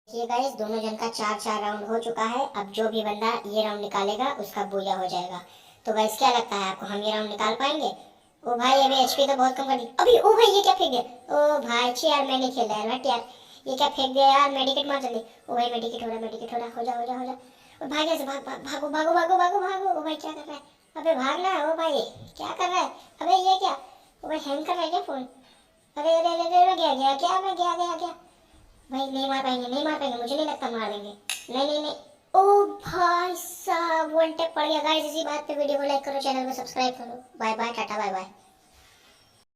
ये गाइस दोनों जन का 4-4 राउंड हो चुका है। अब जो भी बंदा ये राउंड निकालेगा उसका बूया हो जाएगा। तो गाइस क्या लगता है आपको, हम ये राउंड निकाल पाएंगे? ओ भाई अभी एचपी तो बहुत कम कर दी। अभी ओ भाई ये क्या फेंक दिया? ओ भाई छी यार, मैं नहीं खेल रहा यार, हट यार। ये क्या फेंक दिया यार? मेडिकेट मार जल्दी। ओ भाई मेडिकेट हो रहा, मेडिकेट हो रहा, हो जा हो जा हो जा। ओ भाई कैसे भाग भाग भागो भागो भागो भागो भागो। ओ भाई क्या कर रहा है? अबे भागना। ओ भाई क्या कर रहा है? अबे ये क्या? ओ भाई हैंग कर रहा है क्या फोन? अरे अरे अरे अरे, मैं गया गया क्या, मैं गया गया क्या? भाई नहीं मार पाएंगे, नहीं मार पाएंगे, मुझे नहीं लगता मार देंगे। नहीं नहीं नहीं। ओ भाई साहब वन टैप पड़ गया गाइस। इसी बात पे वीडियो को लाइक करो, चैनल को सब्सक्राइब करो। Bye bye, tata bye bye.